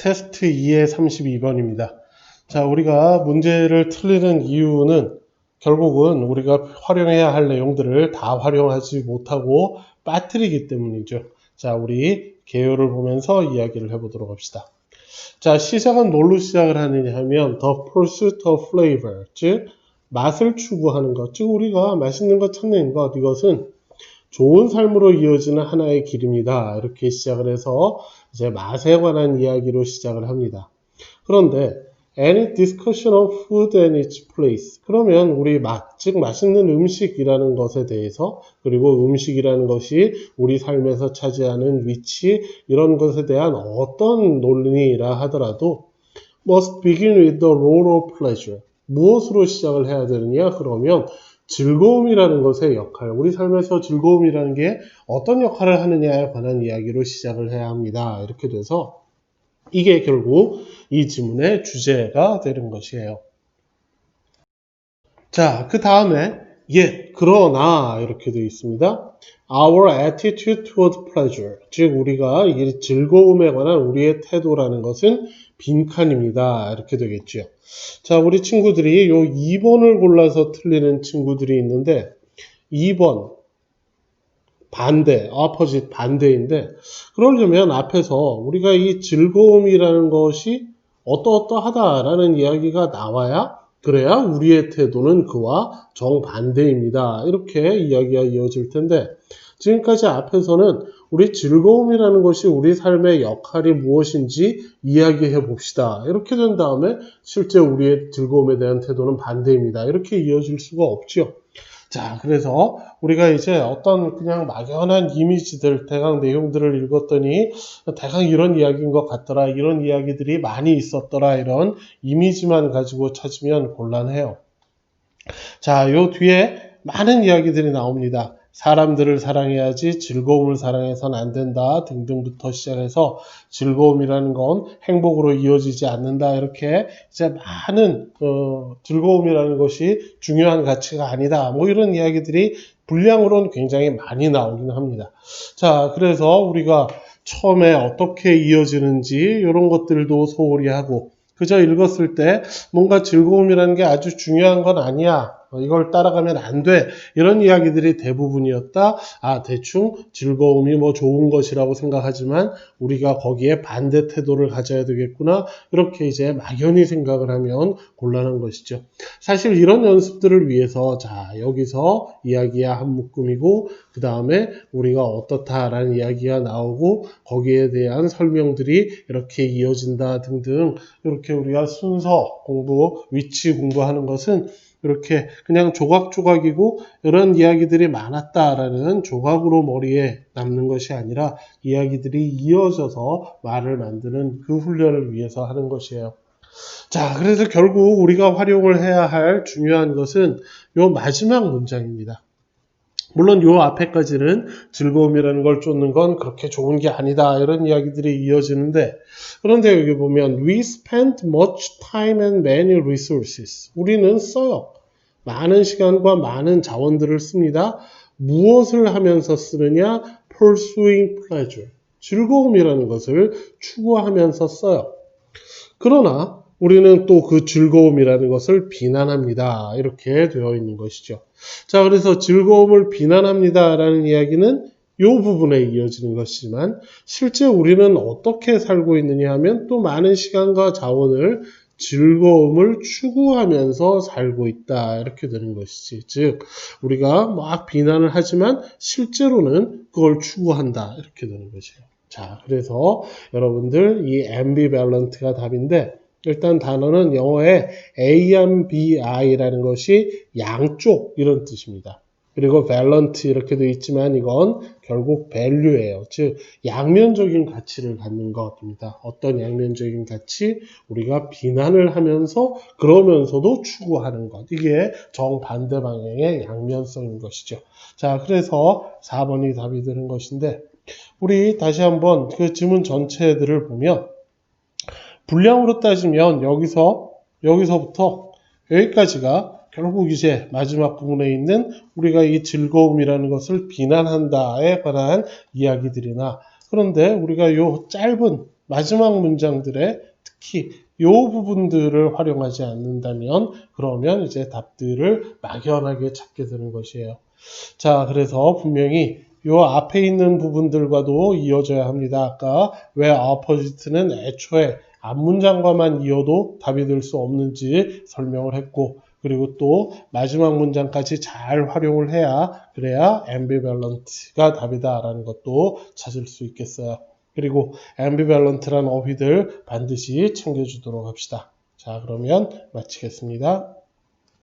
테스트 2의 32번입니다. 자, 우리가 문제를 틀리는 이유는 결국은 우리가 활용해야 할 내용들을 다 활용하지 못하고 빠뜨리기 때문이죠. 자, 우리 개요를 보면서 이야기를 해보도록 합시다. 자, 시작은 뭘로 시작을 하느냐 하면 the pursuit of flavor, 즉 맛을 추구하는 것, 즉 우리가 맛있는 것 찾는 것, 이것은 좋은 삶으로 이어지는 하나의 길입니다. 이렇게 시작을 해서 이제 맛에 관한 이야기로 시작을 합니다. 그런데 any discussion of food and its place, 그러면 우리 맛, 즉 맛있는 음식이라는 것에 대해서, 그리고 음식이라는 것이 우리 삶에서 차지하는 위치, 이런 것에 대한 어떤 논리라 하더라도 must begin with the role of pleasure. 무엇으로 시작을 해야 되느냐? 그러면 즐거움이라는 것의 역할, 우리 삶에서 즐거움이라는 게 어떤 역할을 하느냐에 관한 이야기로 시작을 해야 합니다. 이렇게 돼서 이게 결국 이 지문의 주제가 되는 것이에요. 자, 그 다음에 그러나 이렇게 되어 있습니다. Our attitude toward pleasure, 즉 우리가 이 즐거움에 관한 우리의 태도라는 것은 빈칸입니다. 이렇게 되겠죠. 자, 우리 친구들이 요 2번을 골라서 틀리는 친구들이 있는데 2번 반대, opposite 반대인데, 그러려면 앞에서 우리가 이 즐거움이라는 것이 어떠어떠하다라는 이야기가 나와야, 그래야 우리의 태도는 그와 정반대입니다. 이렇게 이야기가 이어질 텐데, 지금까지 앞에서는 우리 즐거움이라는 것이 우리 삶의 역할이 무엇인지 이야기해 봅시다. 이렇게 된 다음에 실제 우리의 즐거움에 대한 태도는 반대입니다. 이렇게 이어질 수가 없죠. 자, 그래서 우리가 이제 어떤 그냥 막연한 이미지들, 대강 내용들을 읽었더니 대강 이런 이야기인 것 같더라, 이런 이야기들이 많이 있었더라, 이런 이미지만 가지고 찾으면 곤란해요. 자, 요 뒤에 많은 이야기들이 나옵니다. 사람들을 사랑해야지 즐거움을 사랑해서는 안 된다 등등부터 시작해서 즐거움이라는 건 행복으로 이어지지 않는다, 이렇게 이제 많은 즐거움이라는 것이 중요한 가치가 아니다, 뭐 이런 이야기들이 분량으로는 굉장히 많이 나오긴 합니다. 자, 그래서 우리가 처음에 어떻게 이어지는지 이런 것들도 소홀히 하고, 그저 읽었을 때 뭔가 즐거움이라는 게 아주 중요한 건 아니야, 이걸 따라가면 안 돼, 이런 이야기들이 대부분이었다. 대충 즐거움이 뭐 좋은 것이라고 생각하지만 우리가 거기에 반대 태도를 가져야 되겠구나, 이렇게 이제 막연히 생각을 하면 곤란한 것이죠. 사실 이런 연습들을 위해서, 자, 여기서 이야기야 한 묶음이고, 그 다음에 우리가 어떻다라는 이야기가 나오고 거기에 대한 설명들이 이렇게 이어진다 등등, 이렇게 우리가 순서 공부, 위치 공부하는 것은 이렇게 그냥 조각조각이고 이런 이야기들이 많았다라는 조각으로 머리에 남는 것이 아니라 이야기들이 이어져서 말을 만드는 그 훈련을 위해서 하는 것이에요. 자, 그래서 결국 우리가 활용을 해야 할 중요한 것은 요 마지막 문장입니다. 물론 요 앞에까지는 즐거움이라는 걸 쫓는 건 그렇게 좋은 게 아니다, 이런 이야기들이 이어지는데, 그런데 여기 보면 we spent much time and many resources, 우리는 써요. 많은 시간과 많은 자원들을 씁니다. 무엇을 하면서 쓰느냐? pursuing pleasure, 즐거움이라는 것을 추구하면서 써요. 그러나 우리는 또 그 즐거움이라는 것을 비난합니다. 이렇게 되어 있는 것이죠. 자, 그래서 즐거움을 비난합니다 라는 이야기는 이 부분에 이어지는 것이지만, 실제 우리는 어떻게 살고 있느냐 하면 또 많은 시간과 자원을 즐거움을 추구하면서 살고 있다, 이렇게 되는 것이지. 즉 우리가 막 비난을 하지만 실제로는 그걸 추구한다, 이렇게 되는 것이에요. 자, 그래서 여러분들 이 ambivalent가 답인데, 일단 단어는 영어에 ambi라는 것이 양쪽 이런 뜻입니다. 그리고 valent 이렇게 되어 있지만 이건 결국 value예요. 즉 양면적인 가치를 갖는 것입니다. 어떤 양면적인 가치? 우리가 비난을 하면서 그러면서도 추구하는 것. 이게 정반대 방향의 양면성인 것이죠. 자, 그래서 4번이 답이 되는 것인데, 우리 다시 한번 그 지문 전체들을 보면 분량으로 따지면 여기서부터 여기까지가 결국 이제 마지막 부분에 있는 우리가 이 즐거움이라는 것을 비난한다에 관한 이야기들이나, 그런데 우리가 요 짧은 마지막 문장들의 특히 이 부분들을 활용하지 않는다면 그러면 이제 답들을 막연하게 찾게 되는 것이에요. 자, 그래서 분명히 요 앞에 있는 부분들과도 이어져야 합니다. 아까 왜 opposite는 애초에 앞문장과만 이어도 답이 될 수 없는지 설명을 했고, 그리고 또 마지막 문장까지 잘 활용을 해야 그래야 ambivalent가 답이다라는 것도 찾을 수 있겠어요. 그리고 ambivalent란 어휘들 반드시 챙겨주도록 합시다. 자, 그러면 마치겠습니다.